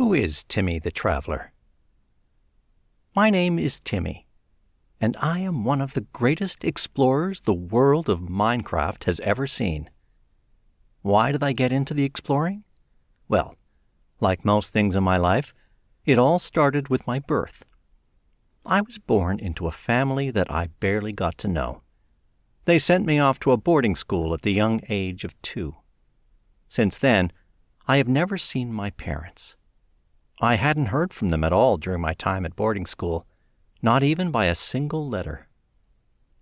Who is Timmy the Traveler? My name is Timmy, and I am one of the greatest explorers the world of Minecraft has ever seen. Why did I get into the exploring? Well, like most things in my life, it all started with my birth. I was born into a family that I barely got to know. They sent me off to a boarding school at the young age of 2. Since then, I have never seen my parents. I hadn't heard from them at all during my time at boarding school, not even by a single letter.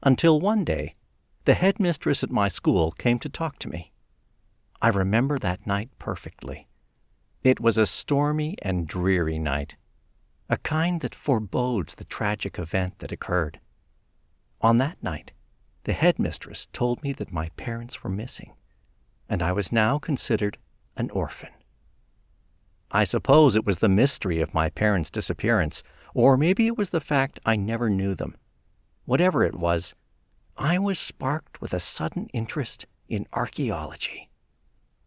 Until one day, the headmistress at my school came to talk to me. I remember that night perfectly. It was a stormy and dreary night, a kind that forebodes the tragic event that occurred. On that night, the headmistress told me that my parents were missing, and I was now considered an orphan. I suppose it was the mystery of my parents' disappearance, or maybe it was the fact I never knew them. Whatever it was, I was sparked with a sudden interest in archaeology,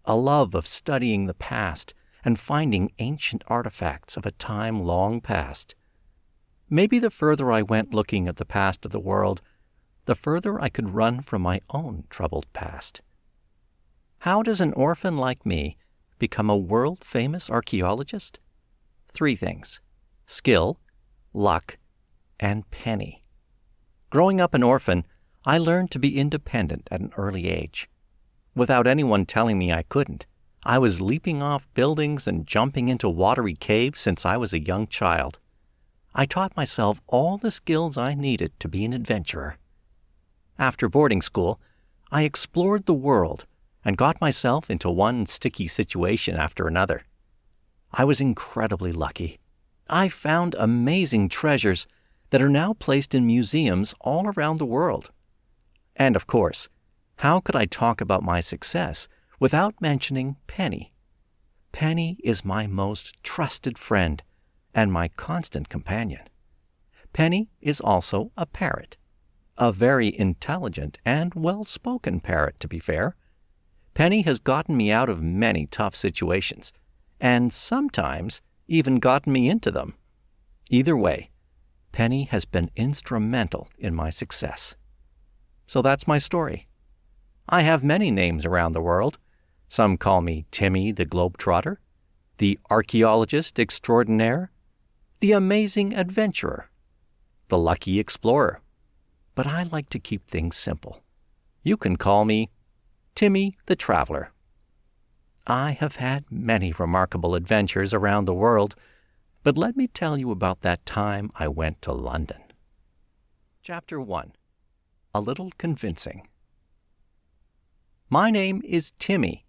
a love of studying the past and finding ancient artifacts of a time long past. Maybe the further I went looking at the past of the world, the further I could run from my own troubled past. How does an orphan like me become a world-famous archaeologist? 3 things: skill, luck, and penny. Growing up an orphan, I learned to be independent at an early age. Without anyone telling me I couldn't, I was leaping off buildings and jumping into watery caves since I was a young child. I taught myself all the skills I needed to be an adventurer. After boarding school, I explored the world and got myself into one sticky situation after another. I was incredibly lucky. I found amazing treasures that are now placed in museums all around the world. And of course, how could I talk about my success without mentioning Penny? Penny is my most trusted friend and my constant companion. Penny is also a parrot, a very intelligent and well-spoken parrot, to be fair. Penny has gotten me out of many tough situations, and sometimes even gotten me into them. Either way, Penny has been instrumental in my success. So that's my story. I have many names around the world. Some call me Timmy the Globetrotter, the Archaeologist Extraordinaire, the Amazing Adventurer, the Lucky Explorer. But I like to keep things simple. You can call me Timmy the Traveler. I have had many remarkable adventures around the world, but let me tell you about that time I went to London. Chapter 1. A Little Convincing. My name is Timmy,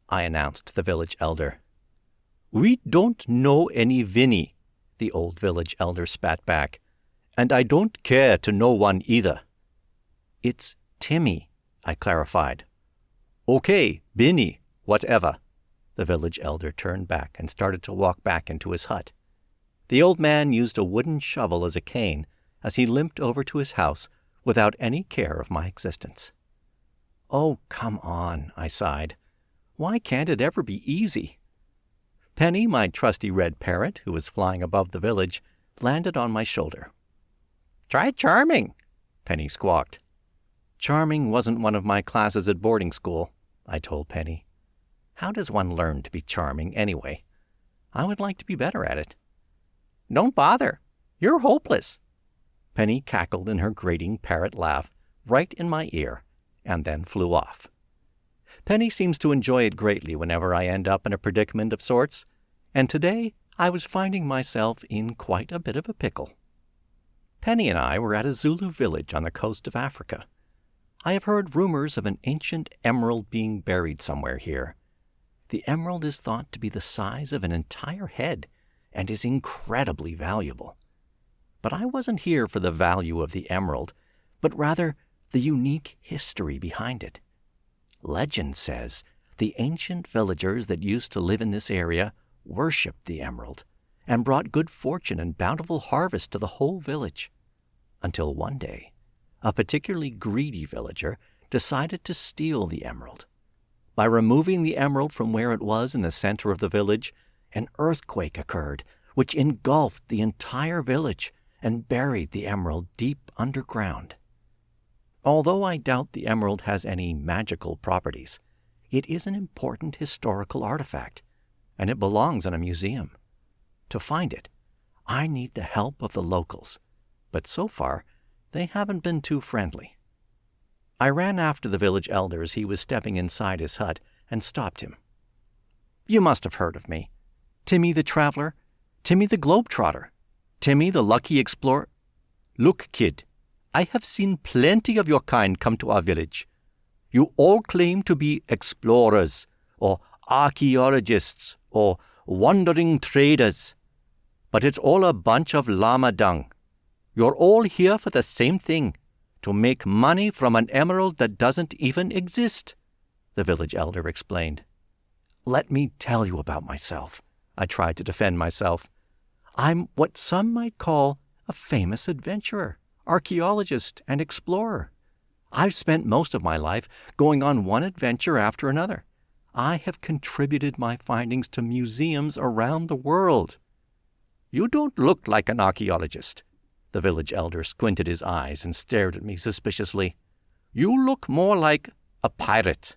I announced to the village elder. We don't know any Vinny, the old village elder spat back, and I don't care to know one either. It's Timmy, I clarified. Okay, Binny, whatever. The village elder turned back and started to walk back into his hut. The old man used a wooden shovel as a cane as he limped over to his house without any care of my existence. Oh, come on, I sighed. Why can't it ever be easy? Penny, my trusty red parrot, who was flying above the village, landed on my shoulder. Try Charming, Penny squawked. Charming wasn't one of my classes at boarding school, I told Penny. How does one learn to be charming anyway? I would like to be better at it. Don't bother. You're hopeless. Penny cackled in her grating parrot laugh right in my ear and then flew off. Penny seems to enjoy it greatly whenever I end up in a predicament of sorts, and today I was finding myself in quite a bit of a pickle. Penny and I were at a Zulu village on the coast of Africa. I have heard rumors of an ancient emerald being buried somewhere here. The emerald is thought to be the size of an entire head and is incredibly valuable. But I wasn't here for the value of the emerald, but rather the unique history behind it. Legend says the ancient villagers that used to live in this area worshipped the emerald and brought good fortune and bountiful harvest to the whole village. Until one day, a particularly greedy villager decided to steal the emerald. By removing the emerald from where it was in the center of the village an earthquake occurred, which engulfed the entire village and buried the emerald deep underground. Although I doubt the emerald has any magical properties, it is an important historical artifact, and it belongs in a museum. To find it, I need the help of the locals, but so far, they haven't been too friendly. I ran after the village elder as he was stepping inside his hut and stopped him. You must have heard of me. Timmy the Traveler, Timmy the Globetrotter, Timmy the Lucky Explorer. Look, kid, I have seen plenty of your kind come to our village. You all claim to be explorers, or archaeologists, or wandering traders. But it's all a bunch of llama dung. You're all here for the same thing, to make money from an emerald that doesn't even exist, the village elder explained. Let me tell you about myself. I tried to defend myself. I'm what some might call a famous adventurer, archaeologist, and explorer. I've spent most of my life going on one adventure after another. I have contributed my findings to museums around the world. You don't look like an archaeologist. The village elder squinted his eyes and stared at me suspiciously. You look more like a pirate.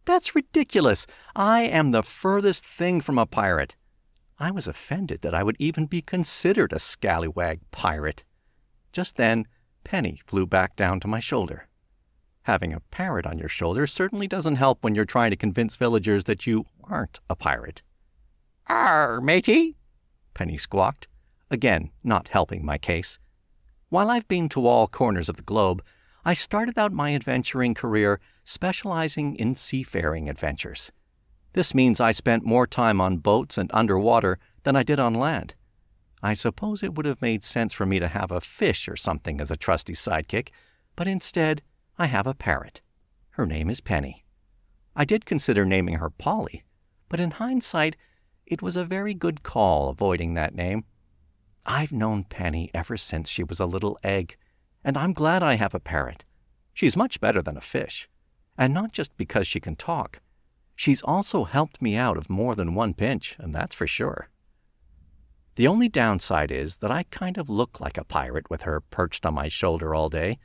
That's ridiculous. I am the furthest thing from a pirate. I was offended that I would even be considered a scallywag pirate. Just then, Penny flew back down to my shoulder. Having a parrot on your shoulder certainly doesn't help when you're trying to convince villagers that you aren't a pirate. Arr, matey, Penny squawked, again not helping my case. While I've been to all corners of the globe, I started out my adventuring career specializing in seafaring adventures. This means I spent more time on boats and underwater than I did on land. I suppose it would have made sense for me to have a fish or something as a trusty sidekick, but instead I have a parrot. Her name is Penny. I did consider naming her Polly, but in hindsight, it was a very good call avoiding that name. I've known Penny ever since she was a little egg, and I'm glad I have a parrot. She's much better than a fish, and not just because she can talk. She's also helped me out of more than one pinch, and that's for sure. The only downside is that I kind of look like a pirate with her perched on my shoulder all day.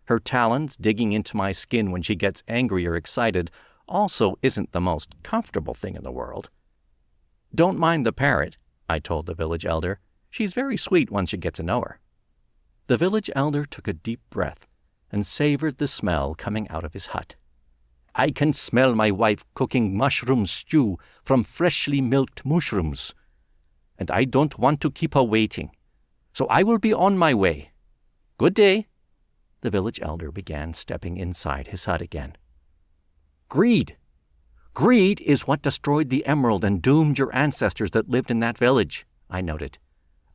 Her talons digging into my skin when she gets angry or excited also isn't the most comfortable thing in the world. Don't mind the parrot, I told the village elder. She's very sweet once you get to know her. The village elder took a deep breath and savored the smell coming out of his hut. I can smell my wife cooking mushroom stew from freshly milked mushrooms, and I don't want to keep her waiting, so I will be on my way. Good day. The village elder began stepping inside his hut again. Greed. Greed is what destroyed the emerald and doomed your ancestors that lived in that village, I noted.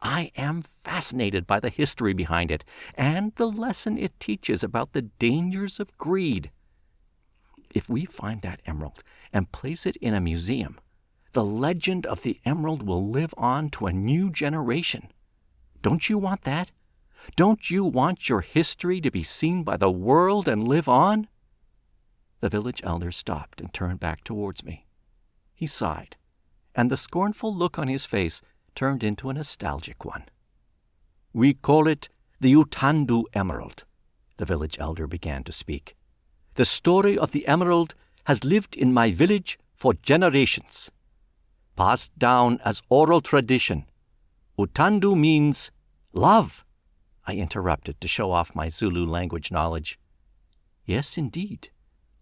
I am fascinated by the history behind it and the lesson it teaches about the dangers of greed. If we find that emerald and place it in a museum, the legend of the emerald will live on to a new generation. Don't you want that? Don't you want your history to be seen by the world and live on? The village elder stopped and turned back towards me. He sighed, and the scornful look on his face turned into a nostalgic one. We call it the Utandu Emerald, the village elder began to speak. The story of the emerald has lived in my village for generations. Passed down as oral tradition. Utandu means love, I interrupted to show off my Zulu language knowledge. Yes, indeed.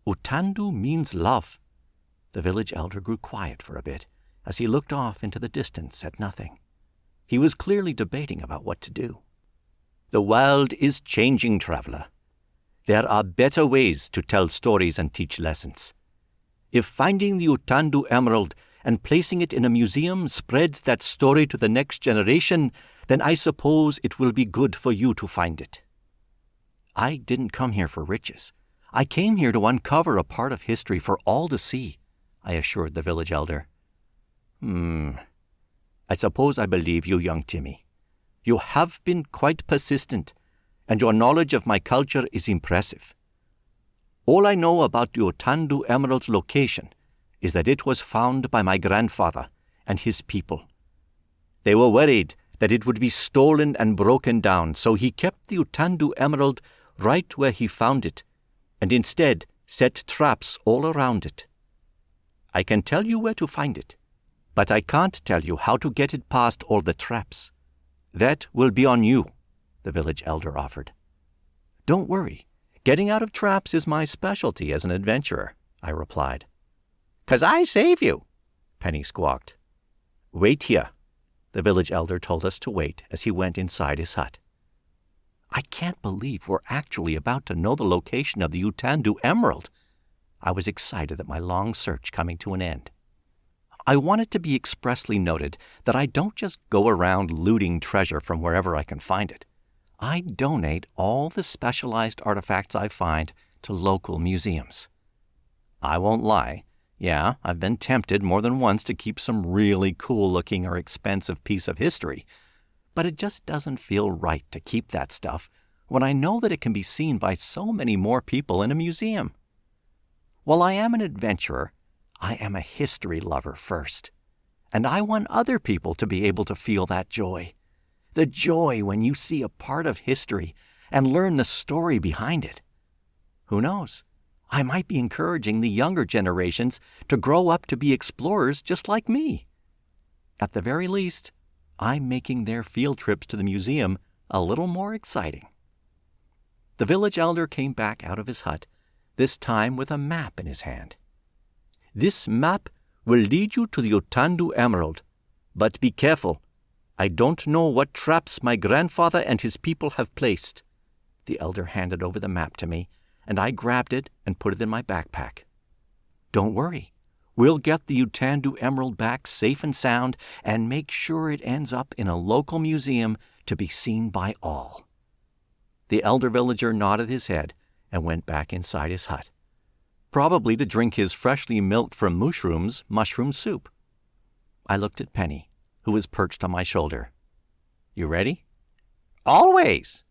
Utandu means love. The village elder grew quiet for a bit as he looked off into the distance at nothing. He was clearly debating about what to do. The world is changing, traveler. There are better ways to tell stories and teach lessons. If finding the Utandu emerald and placing it in a museum spreads that story to the next generation, then I suppose it will be good for you to find it. I didn't come here for riches. I came here to uncover a part of history for all to see, I assured the village elder. I suppose I believe you, young Timmy. You have been quite persistent, and your knowledge of my culture is impressive. All I know about the Utandu emerald's location is that it was found by my grandfather and his people. They were worried that it would be stolen and broken down, so he kept the Utandu emerald right where he found it, and instead set traps all around it. I can tell you where to find it, but I can't tell you how to get it past all the traps. That will be on you, the village elder offered. Don't worry. Getting out of traps is my specialty as an adventurer, I replied. 'Cause I save you, Penny squawked. Wait here. The village elder told us to wait as he went inside his hut. I can't believe we're actually about to know the location of the Utandu emerald. I was excited at my long search coming to an end. I want it to be expressly noted that I don't just go around looting treasure from wherever I can find it. I donate all the specialized artifacts I find to local museums. I won't lie. Yeah, I've been tempted more than once to keep some really cool-looking or expensive piece of history, but it just doesn't feel right to keep that stuff when I know that it can be seen by so many more people in a museum. While I am an adventurer, I am a history lover first, and I want other people to be able to feel that joy. The joy when you see a part of history and learn the story behind it. Who knows? I might be encouraging the younger generations to grow up to be explorers just like me. At the very least, I'm making their field trips to the museum a little more exciting. The village elder came back out of his hut, this time with a map in his hand. This map will lead you to the Utandu emerald, but be careful. I don't know what traps my grandfather and his people have placed. The elder handed over the map to me, and I grabbed it and put it in my backpack. Don't worry. We'll get the Utandu emerald back safe and sound and make sure it ends up in a local museum to be seen by all. The elder villager nodded his head and went back inside his hut, probably to drink his freshly milked from mushrooms mushroom soup. I looked at Penny, who was perched on my shoulder. You ready? Always,